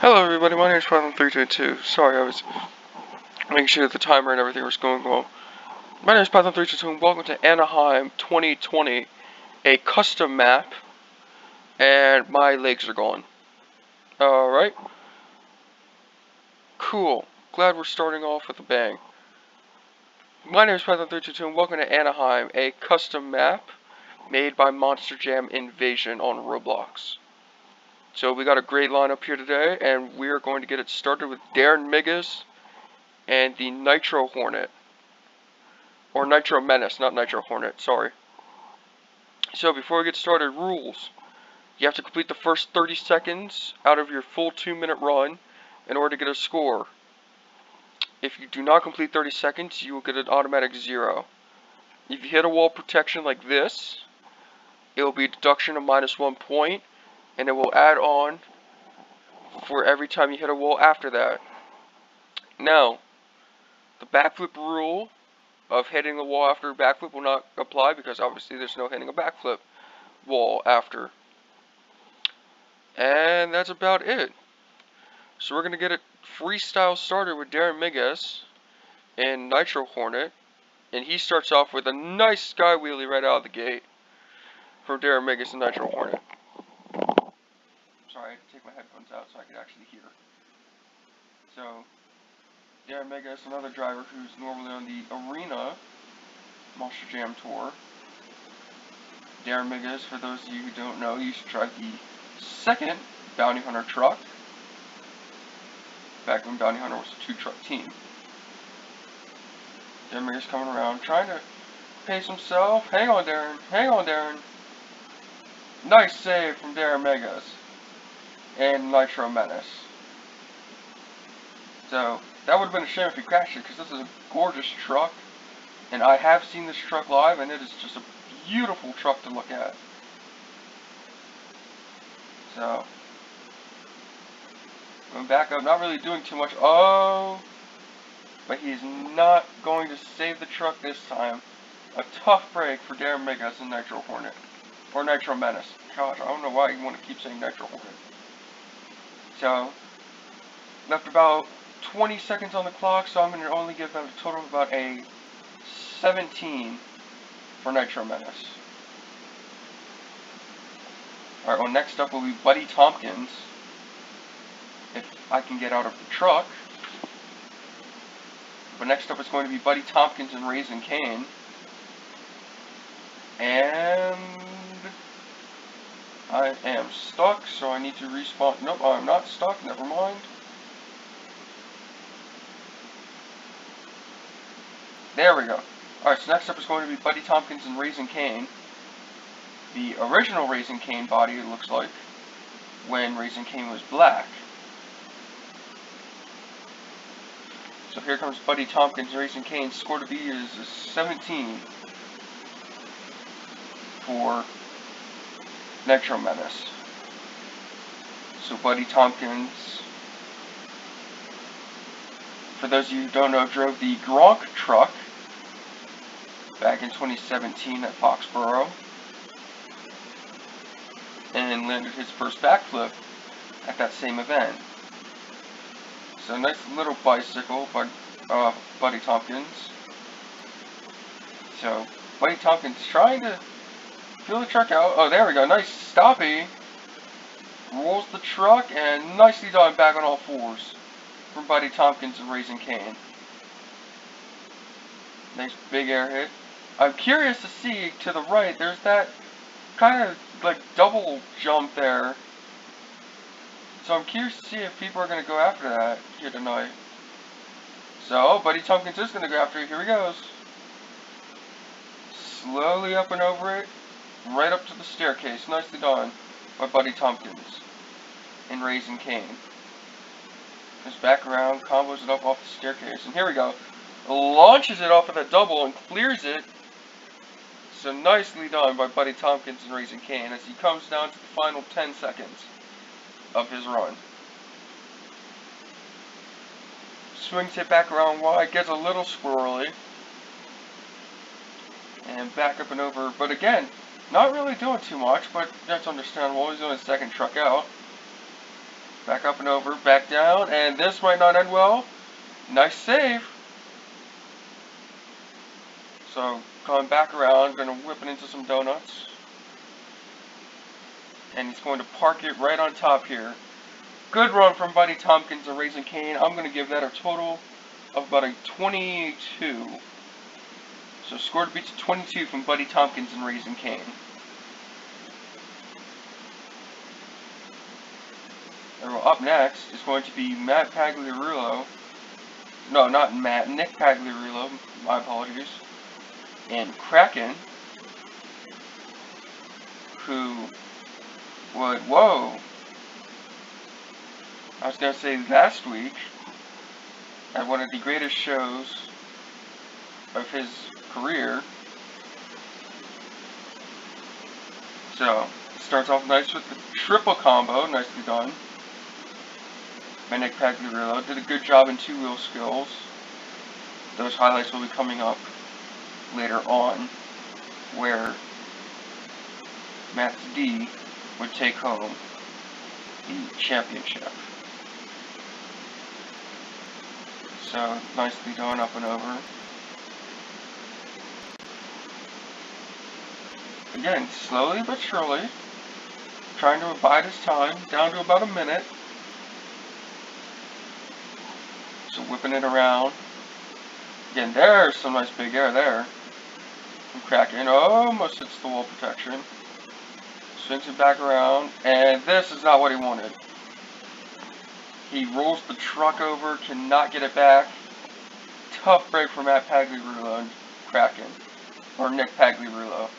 Hello everybody, my name is Python322. Sorry, I was making sure that the timer and everything was going well. My name is Python322 and welcome to Anaheim 2020, a custom map, and my legs are gone. Alright. Cool. Glad we're starting off with a bang. My name is Python322 and welcome to Anaheim, a custom map made by Monster Jam Invasion on Roblox. So we got a great lineup here today, and we are going to get it started with Darren Migas and the Nitro Hornet. Or Nitro Menace, not Nitro Hornet, sorry. So before we get started, rules. You have to complete the first 30 seconds out of your full 2-minute run in order to get a score. If you do not complete 30 seconds, you will get an automatic 0. If you hit a wall protection like this, it will be a deduction of -1 point, and it will add on for every time you hit a wall after that. Now, the backflip rule of hitting the wall after a backflip will not apply because obviously there's no hitting a backflip wall after. And that's about it. So we're going to get a freestyle started with Darren Migas and Nitro Hornet. And he starts off with a nice sky wheelie right out of the gate from Darren Migas and Nitro Hornet. Sorry, I had to take my headphones out so I could actually hear. So, Darren Migas, another driver who's normally on the Arena Monster Jam Tour. Darren Migas, for those of you who don't know, used to drive the second Bounty Hunter truck, back when Bounty Hunter was a 2-truck team. Darren Migas coming around, trying to pace himself. Hang on, Darren. Hang on, Darren. Nice save from Darren Migas and Nitro Menace. So, that would have been a shame if he crashed it, because this is a gorgeous truck. And I have seen this truck live, and it is just a beautiful truck to look at. So, going back up, not really doing too much. Oh, but he's not going to save the truck this time. A tough break for Darren Migas and Nitro Hornet. Or Nitro Menace. Gosh, I don't know why you want to keep saying Nitro Hornet. So, left about 20 seconds on the clock, so I'm going to only give them a total of about a 17 for Nitro Menace. Alright, well next up will be Buddy Tompkins. If I can get out of the truck. But next up is going to be Buddy Tompkins and Raising Cane. And I am stuck, so I need to respawn. Nope, I'm not stuck, never mind. There we go. Alright, so next up is going to be Buddy Tompkins and Raising Cane. The original Raising Cane body, it looks like, when Raising Cane was black. So here comes Buddy Tompkins, Raising Cane. Score to beat is 17 for Nitro Menace. So Buddy Tompkins, for those of you who don't know, drove the Gronk truck back in 2017 at Foxborough. And landed his first backflip at that same event. So nice little bicycle by Buddy Tompkins. So Buddy Tompkins trying to fill the truck out. Oh, there we go. Nice stoppy. Rolls the truck and nicely done back on all fours from Buddy Tompkins and Raising Cane. Nice big air hit. I'm curious to see to the right. There's that kind of like double jump there. So I'm curious to see if people are going to go after that here tonight. So, Buddy Tompkins is going to go after it. Here he goes. Slowly up and over it. Right up to the staircase. Nicely done by Buddy Tompkins in Raising Cane. Just back around, combos it up off the staircase. And here we go. Launches it off of that double and clears it. So nicely done by Buddy Tompkins and Raising Cane as he comes down to the final 10 seconds of his run. Swings it back around wide, gets a little squirrely. And back up and over, but again, not really doing too much, but that's understandable. He's on his second truck out. Back up and over, back down, and this might not end well. Nice save. So, going back around, gonna whip it into some donuts. And he's going to park it right on top here. Good run from Buddy Tompkins and Raising Cane. I'm gonna give that a total of about a 22. So score to beat 22 from Buddy Tompkins and Raising Cane. Up next is going to be Matt Pagliarulo. No, not Matt. Nick Pagliarulo. My apologies. And Kraken, who would, whoa, I was going to say last week, at one of the greatest shows of his career. So, it starts off nice with the triple combo, nicely done. By Nick Pagliarulo, did a good job in two-wheel skills. Those highlights will be coming up later on, where Matt D would take home the championship. So, nicely done up and over. Again, slowly but surely, trying to abide his time, down to about a minute. So whipping it around. Again, there's some nice big air there. From Kraken, almost hits the wall protection. Swings it back around, and this is not what he wanted. He rolls the truck over, cannot get it back. Tough break for Matt Pagliarulo and Kraken. Or Nick Pagliarulo.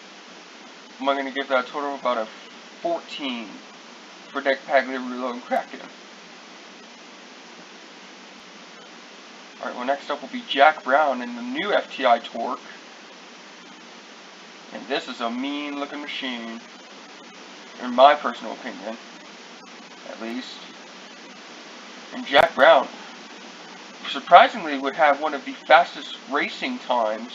I'm going to give that a total of about a 14 for Nick Pagliarulo and Kraken. Alright, well next up will be Jack Brown in the new FTI Torque. And this is a mean looking machine. In my personal opinion. At least. And Jack Brown, surprisingly, would have one of the fastest racing times.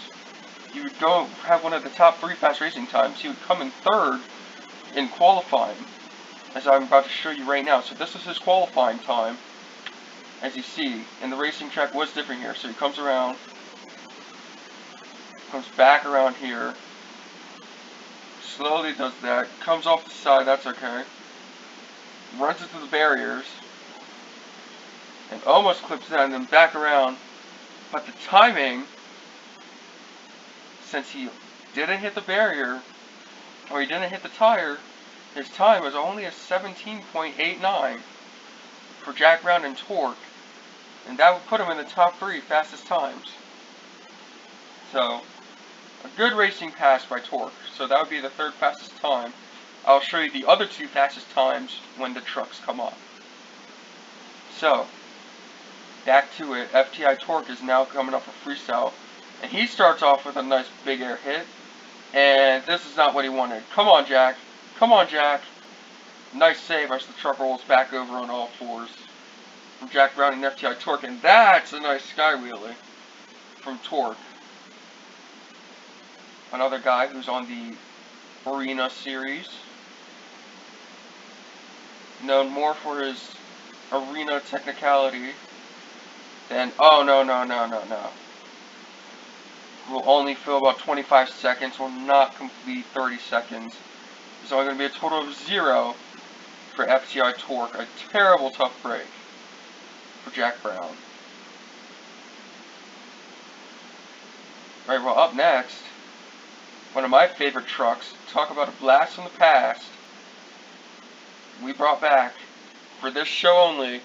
He would go have one of the top 3 fast racing times. He would come in 3rd in qualifying, as I'm about to show you right now. So this is his qualifying time. As you see, and the racing track was different here. So he comes around, comes back around here, slowly does that, comes off the side, that's okay, runs into the barriers, and almost clips that, and then back around. But the timing, since he didn't hit the barrier, or he didn't hit the tire, his time was only a 17.89 for Jack Brown in torque, and that would put him in the top 3 fastest times. So, a good racing pass by Torque. So that would be the 3rd fastest time. I'll show you the other 2 fastest times when the trucks come up. So, back to it. FTI Torque is now coming up for Freestyle, and he starts off with a nice big air hit, and this is not what he wanted. Come on, Jack. Come on, Jack. Nice save as the truck rolls back over on all 4s from Jack Brown and FTI Torque, and that's a nice sky wheelie from Torque. Another guy who's on the Arena series, known more for his arena technicality than, oh no, will only fill about 25 seconds, will not complete 30 seconds. It's only going to be a total of 0 for FTI Torque. A terrible tough break for Jack Brown. Alright, well up next, one of my favorite trucks. Talk about a blast from the past. We brought back, for this show only,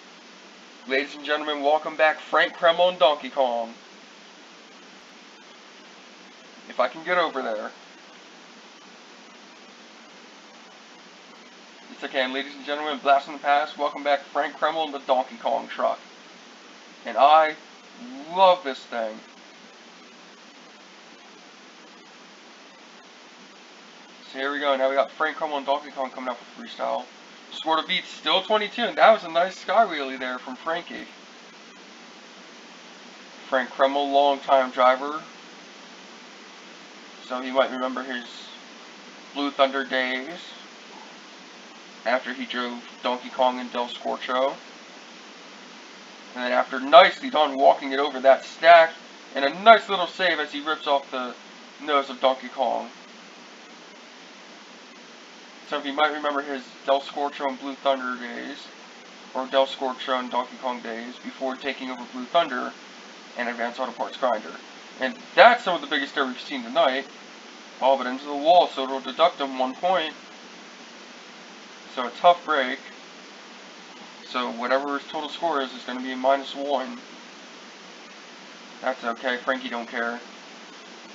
ladies and gentlemen, welcome back Frank Cremo and Donkey Kong. If I can get over there. It's okay, and ladies and gentlemen, blast from the past, welcome back Frank Cremo and the Donkey Kong truck. And I love this thing. So here we go, now we got Frank Cremo and Donkey Kong coming out for Freestyle. Score to beat, still 22, and that was a nice sky wheelie there from Frankie. Frank Cremo, long-time driver. So you might remember his Blue Thunder days. after he drove Donkey Kong and Del Scorcho. And then after nicely done walking it over that stack, and a nice little save as he rips off the nose of Donkey Kong. So if you might remember his Del Scorcho and Blue Thunder days, or Del Scorcho and Donkey Kong days, before taking over Blue Thunder and Advanced Auto Parts Grinder. And that's some of the biggest air we've seen tonight. All but into the wall, so it'll deduct him 1 point. So a tough break. So whatever his total score is going to be -1. That's okay, Frankie don't care.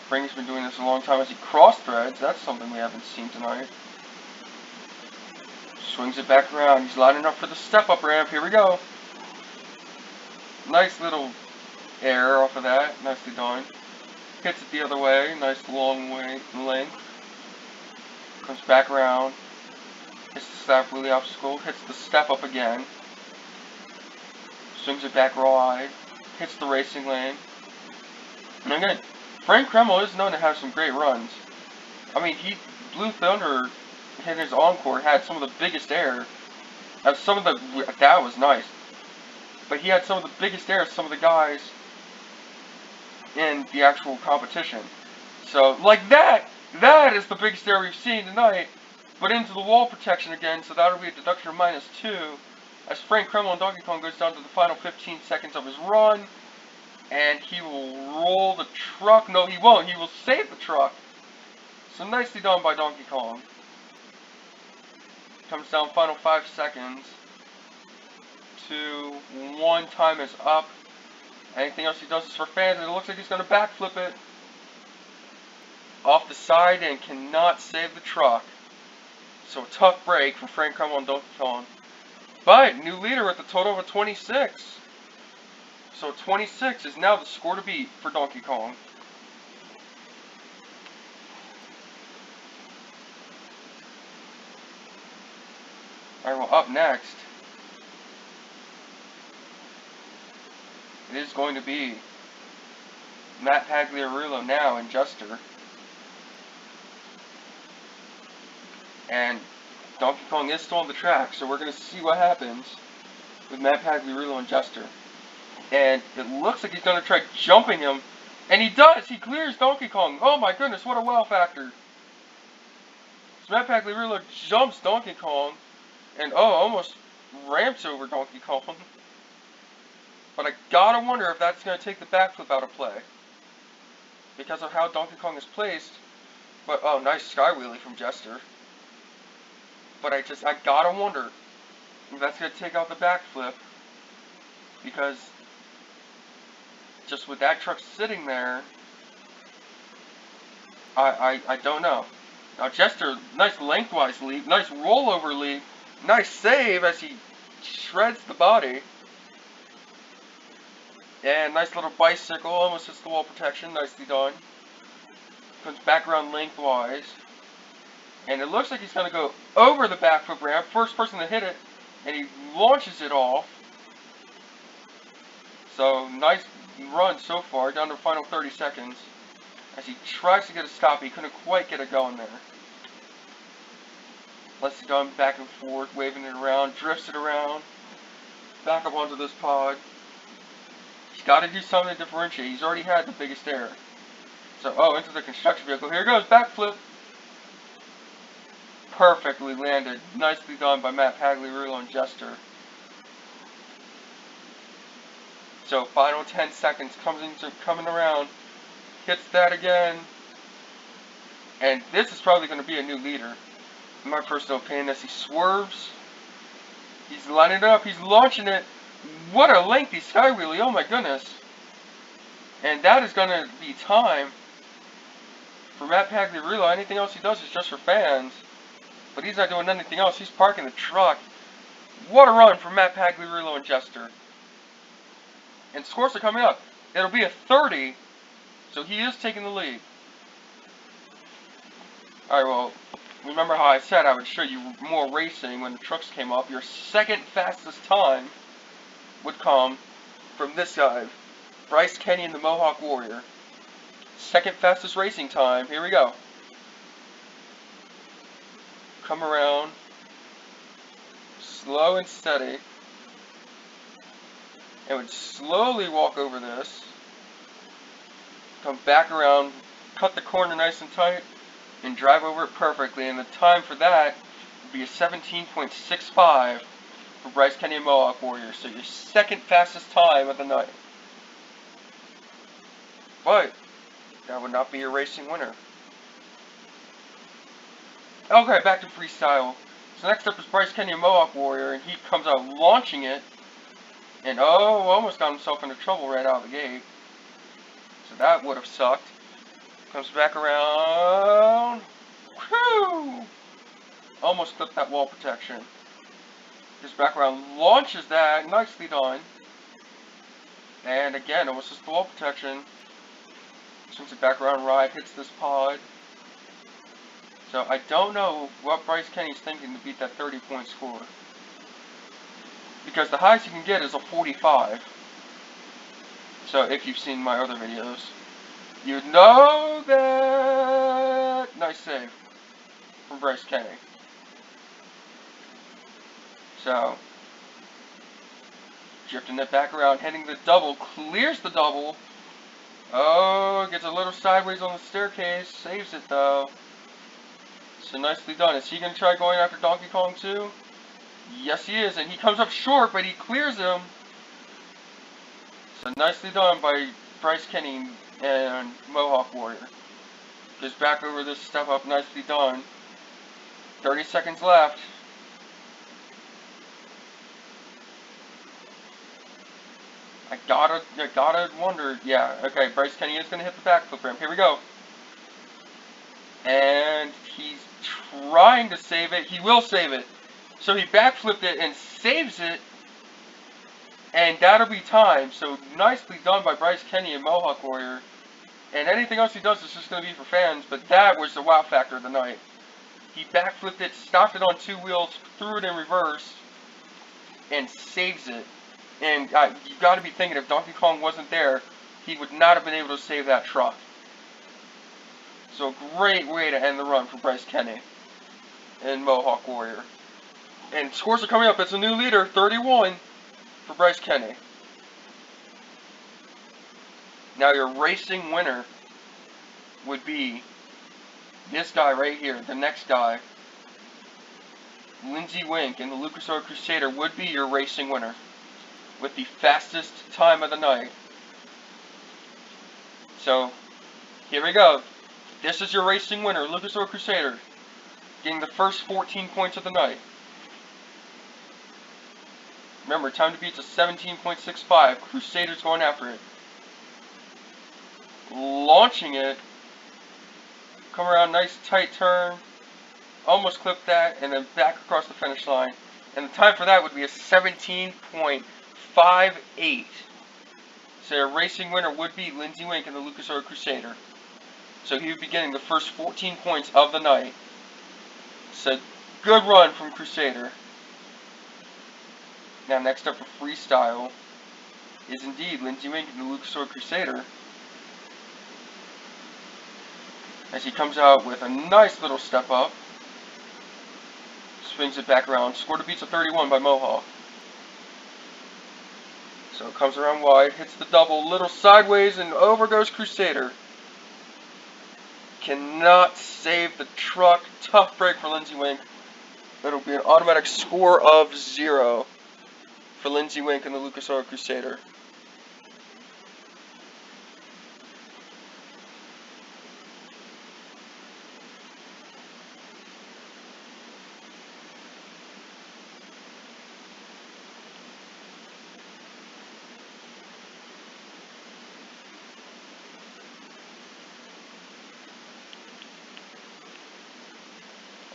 Frankie's been doing this a long time as he cross threads. That's something we haven't seen tonight. Swings it back around. He's lining up for the step-up ramp. Here we go. Nice little air off of that. Nicely done. Hits it the other way. Nice long length. Comes back around. Hits the slap wheelie obstacle. Hits the step-up again. Swings it back wide. Hits the racing lane. And again, Frank Cremo is known to have some great runs. I mean, Blue Thunder in his Encore had some of the biggest air. That was nice. But he had some of the biggest air of some of the guys in the actual competition. So, like that is the biggest air we've seen tonight. But into the wall protection again, so that'll be a deduction of -2. As Frank Cremo and Donkey Kong goes down to the final 15 seconds of his run. And he will roll the truck. No, he won't. He will save the truck. So nicely done by Donkey Kong. Comes down final 5 seconds. 2, 1, time is up. Anything else he does is for fans, and it looks like he's going to backflip it off the side and cannot save the truck. So a tough break for Frank Cremo and Donkey Kong. But new leader with a total of a 26. So 26 is now the score to beat for Donkey Kong. Alright, well, up next, it is going to be Matt Pagliarulo now and Jester. And Donkey Kong is still on the track, so we're going to see what happens with Matt Pagliarulo and Jester. And it looks like he's going to try jumping him. And he does! He clears Donkey Kong. Oh my goodness, what a wow factor. So Matt Pagliarulo jumps Donkey Kong. And almost ramps over Donkey Kong. But I gotta wonder if that's going to take the backflip out of play. Because of how Donkey Kong is placed. But, oh, nice sky wheelie from Jester. But I gotta wonder if that's going to take out the backflip. Because just with that truck sitting there, I don't know. Now Jester, nice lengthwise leap, nice rollover leap, nice save as he shreds the body. And nice little bicycle, almost hits the wall protection, nicely done. Comes back around lengthwise. And it looks like he's going to go over the backflip ramp, first person to hit it, and he launches it off. So, nice run so far, down to the final 30 seconds. As he tries to get a stop, he couldn't quite get it going there. Lets it done back and forth, waving it around, drifts it around. Back up onto this pod. He's got to do something to differentiate. He's already had the biggest air. So, oh, into the construction vehicle. Here goes, backflip. Perfectly landed. Nicely done by Matt Pagliarulo and Jester. So, final 10 seconds coming around. Hits that again. And this is probably going to be a new leader. In my personal opinion, as he swerves. He's lining it up. He's launching it. What a lengthy sky wheelie. Oh my goodness. And that is going to be time for Matt Pagliarulo. Anything else he does is just for fans. But he's not doing anything else. He's parking the truck. What a run from Matt Pagliarulo and Jester. And scores are coming up. It'll be a 30. So he is taking the lead. Alright, well, remember how I said I would show you more racing when the trucks came up. Your second fastest time would come from this guy, Bryce Kenny and the Mohawk Warrior. Second fastest racing time. Here we go. Come around. slow and steady, and would slowly walk over this, come back around, cut the corner nice and tight, and drive over it perfectly. And the time for that would be a 17.65 for Bryce Kenny and Mohawk Warrior. So your second fastest time of the night. But that would not be your racing winner. Okay, back to freestyle. So next up is Bryce Kenny and Mohawk Warrior, and he comes out launching it, and almost got himself into trouble right out of the gate. So that would have sucked. Comes back around. Whew! Almost clipped that wall protection. Goes back around, launches that, nicely done. And again, almost just the wall protection. Swings it back around right, hits this pod. So I don't know what Bryce Kenny's thinking to beat that 30-point score. Because the highest you can get is a 45. So if you've seen my other videos, you know that. Nice save from Bryce Kenny. So, drifting it back around, hitting the double, clears the double. Oh, gets a little sideways on the staircase, saves it though. So nicely done. Is he going to try going after Donkey Kong too? Yes, he is, and he comes up short, but he clears him. So nicely done by Bryce Kenny and Mohawk Warrior. Goes back over this step up, nicely done. 30 seconds left. I gotta wonder. Yeah, okay, Bryce Kenny is gonna hit the backflip ramp. Here we go. And he's trying to save it. He will save it. So he backflipped it and saves it. And that'll be time. So nicely done by Bryce Kenny and Mohawk Warrior. And anything else he does is just gonna be for fans. But that was the wow factor of the night. He backflipped it, stopped it on two wheels, threw it in reverse, and saves it. And you got to be thinking, if Donkey Kong wasn't there, he would not have been able to save that truck. So great way to end the run for Bryce Kenny and Mohawk Warrior. And scores are coming up. It's a new leader, 31 for Bryce Kenny. Now your racing winner would be this guy right here, the next guy. Lindsey Wink and the Lucas Oil Crusader would be your racing winner with the fastest time of the night. So, here we go. This is your racing winner, Lucas Oil Crusader, getting the first 14 points of the night. Remember, time to beat's a 17.65. Crusader's going after it. Launching it. Come around, nice tight turn. Almost clipped that, and then back across the finish line. And the time for that would be a 17.58. So your racing winner would be Lindsey Wink and the Lucas Oil Crusader. So he would be getting the first 14 points of the night. So good run from Crusader. Now next up for freestyle is indeed Lindsey Wink and the Lucas Oil Crusader. As he comes out with a nice little step up. Swings it back around. Score to beat's a 31 by Mohawk. So it comes around wide, hits the double, little sideways, and over goes Crusader. Cannot save the truck. Tough break for Lindsey Wink. It'll be an automatic score of 0 for Lindsey Wink and the Lucas Oil Crusader.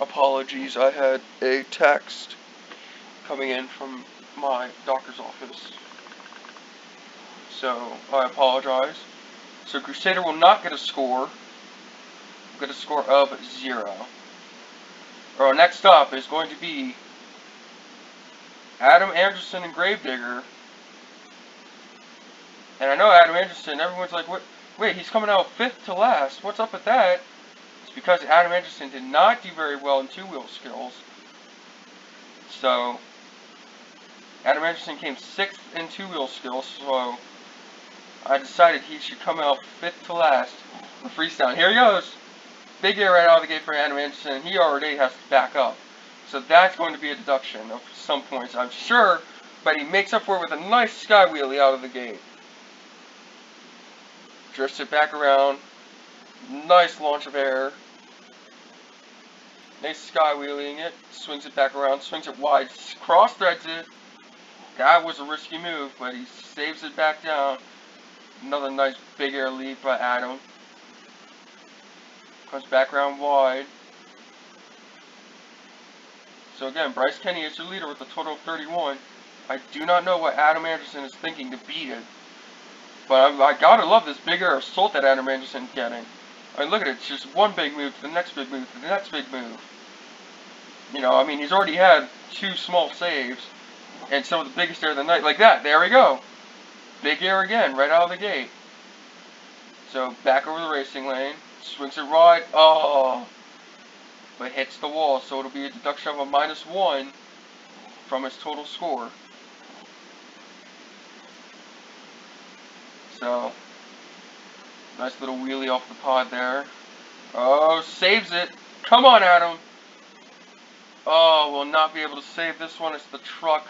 Apologies, I had a text coming in from my doctor's office. So, I apologize. So, Crusader will not get a score. We'll get a score of 0. Our next up is going to be Adam Anderson and Gravedigger. And I know Adam Anderson, everyone's like, wait, he's coming out 5th to last. What's up with that? Because Adam Anderson did not do very well in two-wheel skills. So, Adam Anderson came 6th in two-wheel skills, so I decided he should come out 5th to last in freestyle. Here he goes! Big air right out of the gate for Adam Anderson. He already has to back up. So that's going to be a deduction of some points, I'm sure, but he makes up for it with a nice sky wheelie out of the gate. Drifts it back around. Nice launch of air. Nice sky wheeling it. Swings it back around. Swings it wide. Cross threads it. That was a risky move, but he saves it back down. Another nice big air lead by Adam. Comes back around wide. So again, Bryce Kenny is your leader with a total of 31. I do not know what Adam Anderson is thinking to beat it. But I gotta love this big air assault that Adam Anderson's getting. I mean, look at it. It's just one big move to the next big move to the next big move. You know, I mean, he's already had 2 small saves. And some of the biggest air of the night. Like that. There we go. Big air again, right out of the gate. So, back over the racing lane. Swings it right. Oh. But hits the wall. So, it'll be a deduction of a -1 from his total score. So, nice little wheelie off the pod there. Oh, saves it. Come on, Adam. Oh, will not be able to save this one. It's the truck.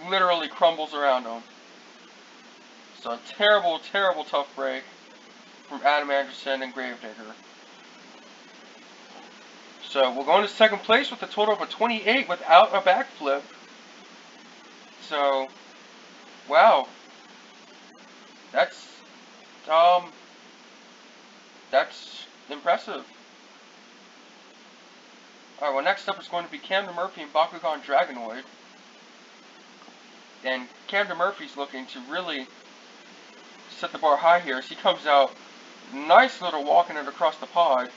Literally crumbles around him. So, terrible, terrible tough break from Adam Anderson and Gravedigger. So, we're going to second place with a total of a 28 without a backflip. So, wow. That's impressive. Alright, well, next up is going to be Camden Murphy and Bakugan Dragonoid. And Camden Murphy's looking to really set the bar high here as he comes out. Nice little walking it across the pod.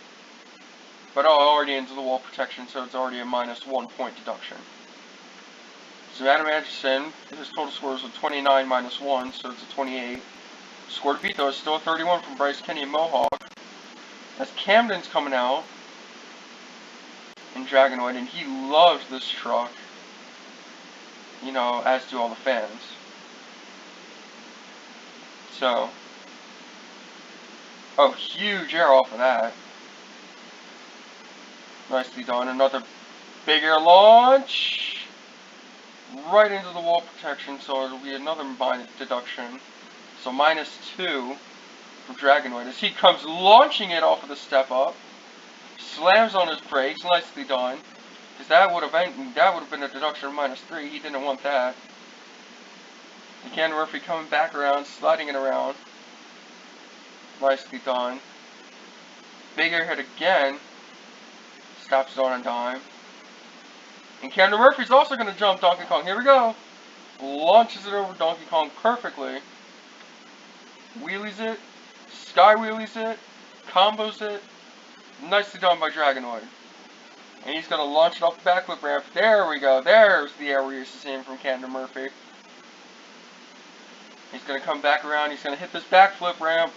But already into the wall protection, so it's already a -1 point deduction. So Adam Anderson, his total score is a 29 -1, so it's a 28. Score to beat, though, is still a 31 from Bryce Kenny and Mohawk. As Camden's coming out in Dragonoid, and he loves this truck. You know, as do all the fans. So, oh, huge air off of that. Nicely done. Another big air launch. Right into the wall protection, so it'll be another minus deduction. So -2 for Dragonoid as he comes launching it off of the step up. Slams on his brakes. Nicely done. Because that would have been a deduction of -3. He didn't want that. And Camden Murphy coming back around, sliding it around. Nicely done. Big air hit again. Stops it on a dime. And Camden Murphy's also going to jump Donkey Kong. Here we go. Launches it over Donkey Kong perfectly. Wheelies it. Sky wheelies it. Combos it. Nicely done by Dragonoid. And he's going to launch it off the backflip ramp. There we go. There's the air we're used to seeing from Camden Murphy. He's going to come back around. He's going to hit this backflip ramp.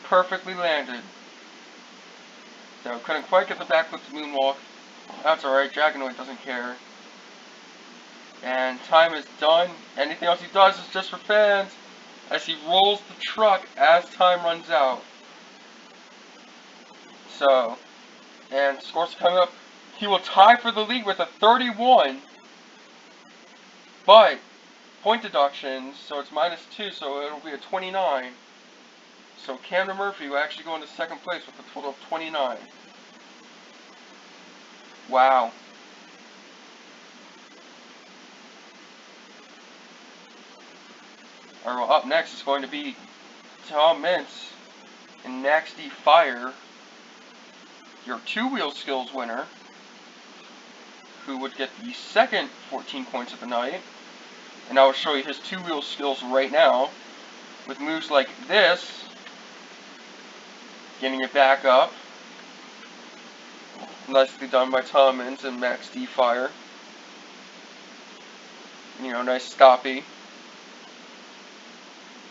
Perfectly landed. So couldn't quite get the backflip to moonwalk. That's alright. Dragonoid doesn't care. And time is done. Anything else he does is just for fans. As he rolls the truck as time runs out. So, and scores coming up. He will tie for the lead with a 31. But, point deductions, so it's -2, so it'll be a 29. So Camden Murphy will actually go into second place with a total of 29. Wow. Alright, well, up next is going to be Mintz Max D Fire, your two-wheel skills winner, who would get the second 14 points of the night. And I will show you his two-wheel skills right now, with moves like this, getting it back up. Nicely done by Mintz and Max D Fire. You know, nice stoppy.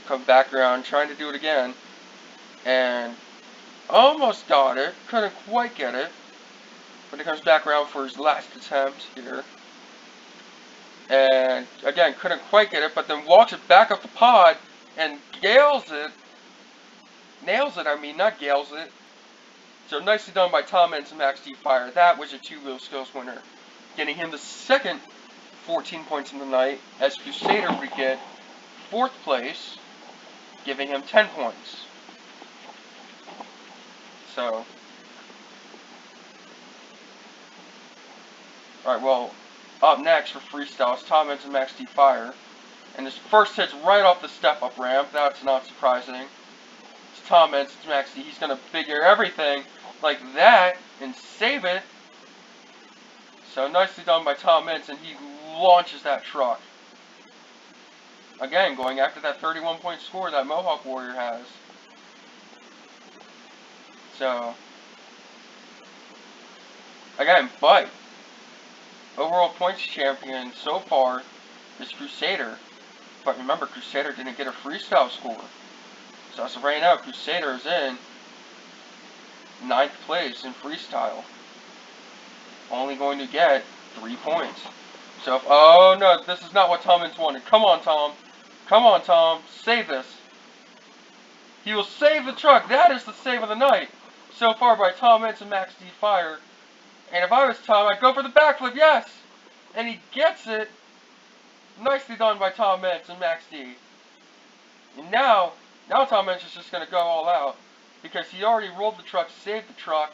Come back around, trying to do it again. And almost got it. Couldn't quite get it. But he comes back around for his last attempt here. And again, couldn't quite get it, but then walks it back up the pod and nails it, I mean, not gales it. So nicely done by Tom Mintz Max D Fire. That was a two-wheel skills winner, getting him the second 14 points in the night, as Crusader would get 4th place, giving him 10 points. So, alright, well, up next for Freestyle is Tom Mintz Max D Fire. And his first hit's right off the step-up ramp. That's not surprising. It's Tom Mintz, it's Max D. He's going to big air everything like that and save it. So nicely done by Tom Mintz, and he launches that truck. Again, going after that 31-point score that Mohawk Warrior has. So, again, but overall points champion so far is Crusader. But remember, Crusader didn't get a freestyle score. So as of right now, Crusader is in 9th place in freestyle. Only going to get 3 points. So if, oh no, this is not what Tom Mintz wanted. Come on, Tom. Come on, Tom. Save this. He will save the truck. That is the save of the night. So far by Tom Mintz and Max D Fire. And if I was Tom, I'd go for the backflip, yes! And he gets it. Nicely done by Tom Mintz and Max D. And now Tom Mintz is just going to go all out. Because he already rolled the truck, saved the truck.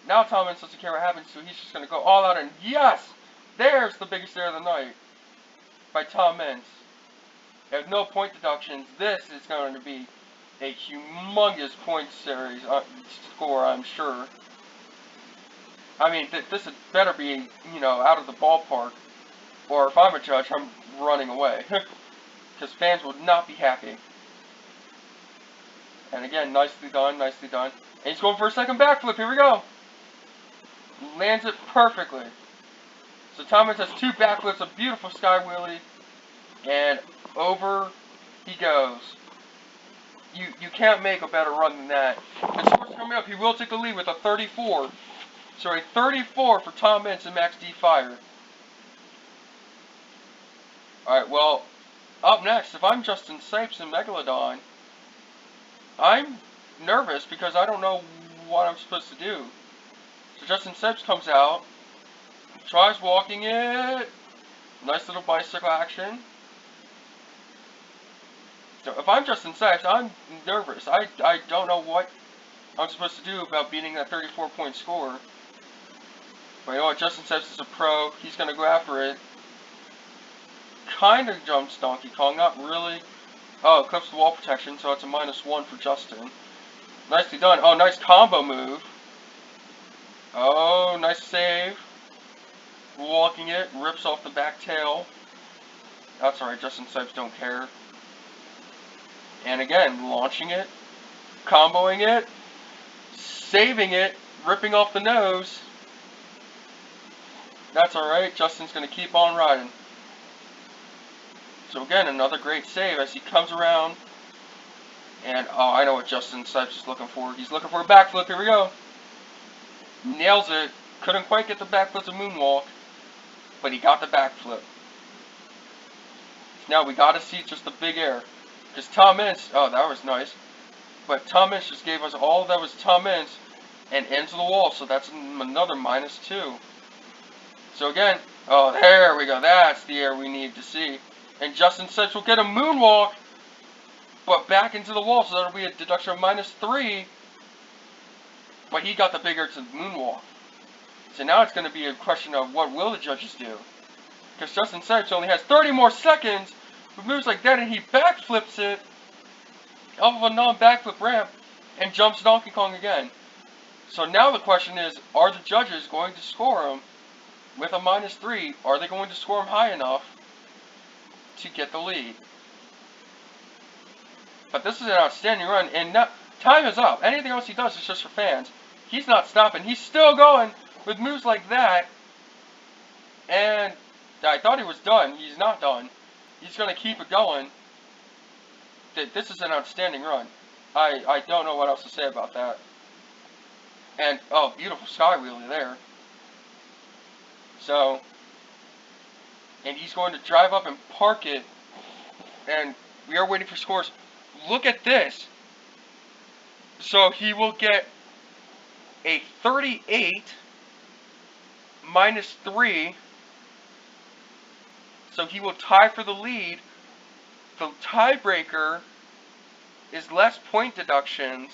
Now Tom Mintz doesn't care what happens, so he's just going to go all out. And yes! There's the biggest air of the night by Tom Mintz. At no point deductions, this is going to be a humongous point series score, I'm sure. I mean, this had better be, out of the ballpark. Or if I'm a judge, I'm running away. Because fans would not be happy. And again, nicely done, nicely done. And he's going for a second backflip, here we go. Lands it perfectly. So Tom Mintz has 2 backflips, a beautiful sky wheelie, and over he goes. You can't make a better run than that. And scores coming up, he will take the lead with a 34. So a 34 for Tom Mintz and Max D Fire. Alright, well, up next, if I'm Justin Sipes and Megalodon, I'm nervous because I don't know what I'm supposed to do. So Justin Sipes comes out, tries walking it, nice little bicycle action. So if I'm Justin Sipes, I'm nervous. I don't know what I'm supposed to do about beating that 34-point score. But you know what, Justin Sipes is a pro, he's going to go after it. Kind of jumps Donkey Kong, not really. Oh, it clips the wall protection, so it's a -1 for Justin. Nicely done. Oh, nice combo move. Oh, nice save. Walking it, rips off the back tail. That's alright, Justin Sipes don't care. And again, launching it, comboing it, saving it, ripping off the nose. That's alright, Justin's going to keep on riding. So again, another great save as he comes around. And, oh, I know what Justin Sipes is looking for. He's looking for a backflip. Here we go. Nails it. Couldn't quite get the backflip to moonwalk. But he got the backflip. Now we got to see just the big air. Because Tom Mintz, oh, that was nice. But Tom Mintz just gave us all that was Tom Mintz and into the wall. So that's another -2. So again, oh, there we go. That's the air we need to see. And Justin Sipes will get a moonwalk, but back into the wall. So that'll be a deduction of -3. But he got the bigger to the moonwalk. So now it's going to be a question of what will the judges do. Because Justin Sipes only has 30 more seconds with moves like that, and he backflips it off of a non-backflip ramp and jumps Donkey Kong again. So now the question is, are the judges going to score him with a -3? Are they going to score him high enough to get the lead? But this is an outstanding run, and now, time is up. Anything else he does is just for fans. He's not stopping. He's still going with moves like that. And I thought he was done. He's not done. He's going to keep it going. This is an outstanding run. I don't know what else to say about that. And, oh, beautiful sky wheelie there. So, and he's going to drive up and park it, and we are waiting for scores. Look at this. So he will get a 38 minus 3. So he will tie for the lead. The tiebreaker is less point deductions.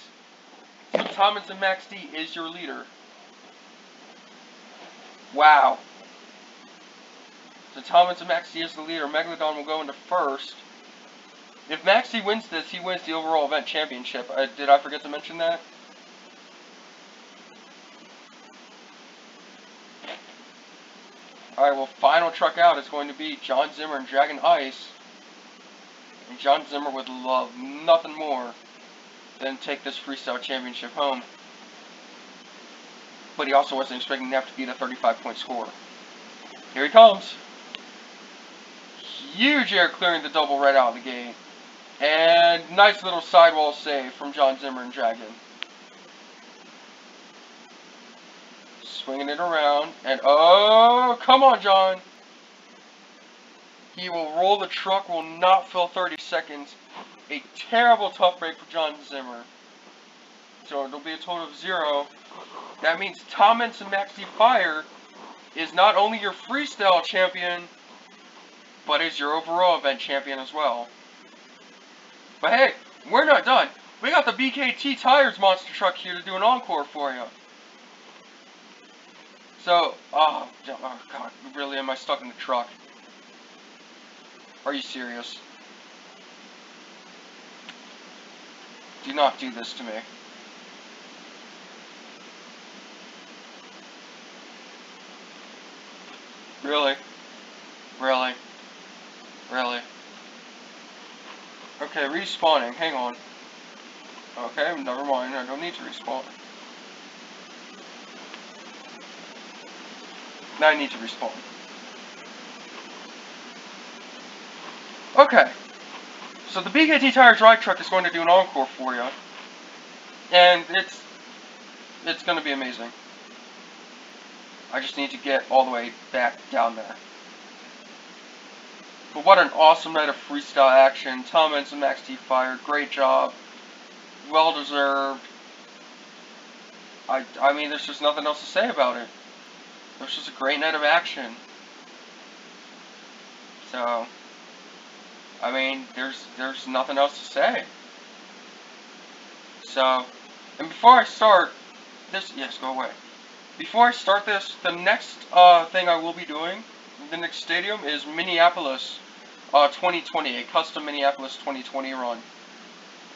So Mintz Max D is your leader. Wow. So Mintz Max D is the leader. Megalodon will go into first. If Max D wins this, he wins the overall event championship. Did I forget to mention that? Alright, well, final truck out is going to be John Zimmer and Dragon Ice. And John Zimmer would love nothing more than take this Freestyle championship home. But he also wasn't expecting that to be the 35-point score. Here he comes. Huge air clearing the double right out of the gate. And nice little sidewall save from John Zimmer and Dragon. Swinging it around. And oh, come on, John. He will roll the truck, will not fill 30 seconds. A terrible tough break for John Zimmer. So it'll be a total of 0. That means Mintz Max D Fire is not only your freestyle champion, but is your overall event champion as well. But hey, we're not done. We got the BKT Tires monster truck here to do an encore for you. So, oh god, really, am I stuck in the truck? Are you serious? Do not do this to me. Really? Really? Really? Okay, respawning. Hang on. Okay, never mind. I don't need to respawn. Now I need to respawn. Okay. So the BKT Tire Drive Truck is going to do an encore for you. And it's going to be amazing. I just need to get all the way back down there. But what an awesome night of freestyle action. Mintz Max D Fire, great job. Well deserved. I mean, there's just nothing else to say about it. It was just a great night of action. So, I mean, there's nothing else to say. So, and before I start this, yes, go away. Before I start this, the next thing I will be doing, the next stadium is Minneapolis 2020, a custom Minneapolis 2020 run.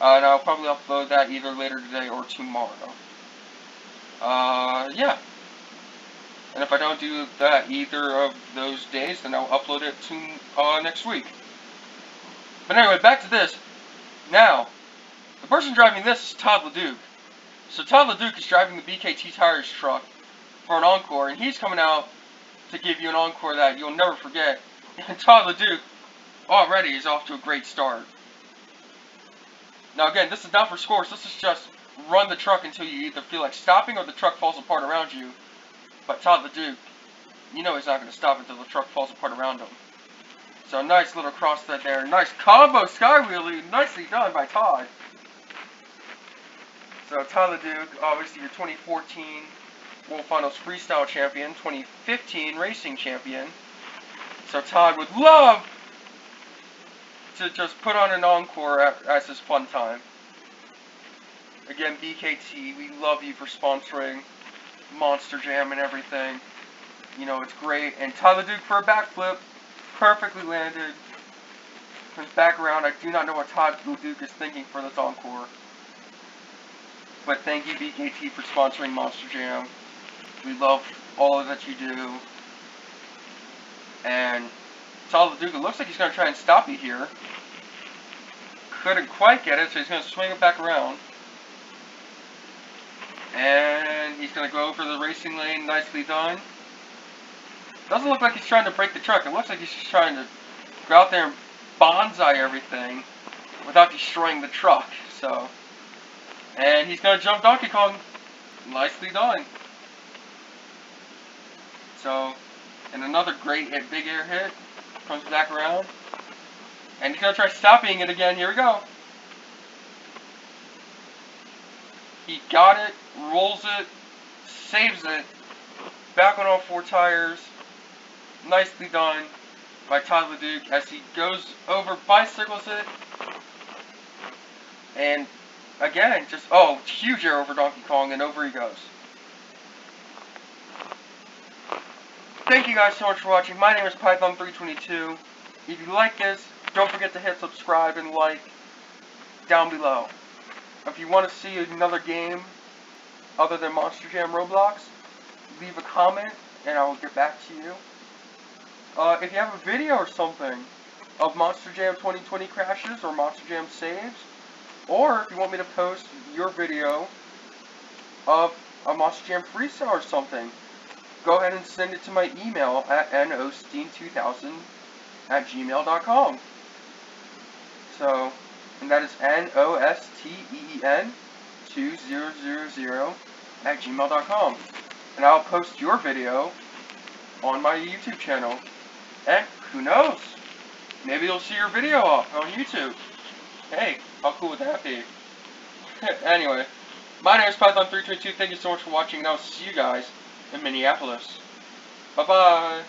And I'll probably upload that either later today or tomorrow. Yeah. And if I don't do that either of those days, then I'll upload it to next week. But anyway, back to this. Now, the person driving this is Todd LeDuc. So Todd LeDuc is driving the BKT Tires truck for an encore, and he's coming out to give you an encore that you'll never forget. And Todd LeDuc already is off to a great start. Now again, this is not for scores, this is just run the truck until you either feel like stopping or the truck falls apart around you. But Todd LeDuc, you know he's not going to stop until the truck falls apart around him. So nice little crossfit there. Nice combo sky wheelie. Nicely done by Todd. So Todd LeDuc, obviously your 2014 World Finals Freestyle Champion, 2015 Racing Champion. So Todd would love to just put on an encore as his fun time. Again, BKT, we love you for sponsoring Monster Jam and everything. You know, it's great. And Todd LeDuc for a backflip. Perfectly landed. Comes back around. I do not know what Todd LeDuc is thinking for this encore. But thank you, BKT, for sponsoring Monster Jam. We love all that you do. And Todd LeDuc, it looks like he's going to try and stop you here. Couldn't quite get it, so he's going to swing it back around. And he's going to go over the racing lane. Nicely done. Doesn't look like he's trying to break the truck. It looks like he's just trying to go out there and bonsai everything without destroying the truck. So, and he's going to jump Donkey Kong. Nicely done. So, and another great big air hit. Comes back around. And he's going to try stopping it again. Here we go. He got it, rolls it, saves it. Back on all four tires. Nicely done by Tyler Duke as he goes over, bicycles it. And again, just, oh, huge air over Donkey Kong, and over he goes. Thank you guys so much for watching. My name is Python322. If you like this, don't forget to hit subscribe and like down below. If you want to see another game other than Monster Jam Roblox, leave a comment and I will get back to you. If you have a video or something of Monster Jam 2020 crashes or Monster Jam saves, or if you want me to post your video of a Monster Jam Freestyle or something, go ahead and send it to my email at nosteen2000@gmail.com. So, and that is nosteen2000@gmail.com. And I'll post your video on my YouTube channel. And who knows? Maybe you'll see your video up on YouTube. Hey, how cool would that be? Anyway, my name is Python322. Thank you so much for watching, and I'll see you guys in Minneapolis. Bye-bye.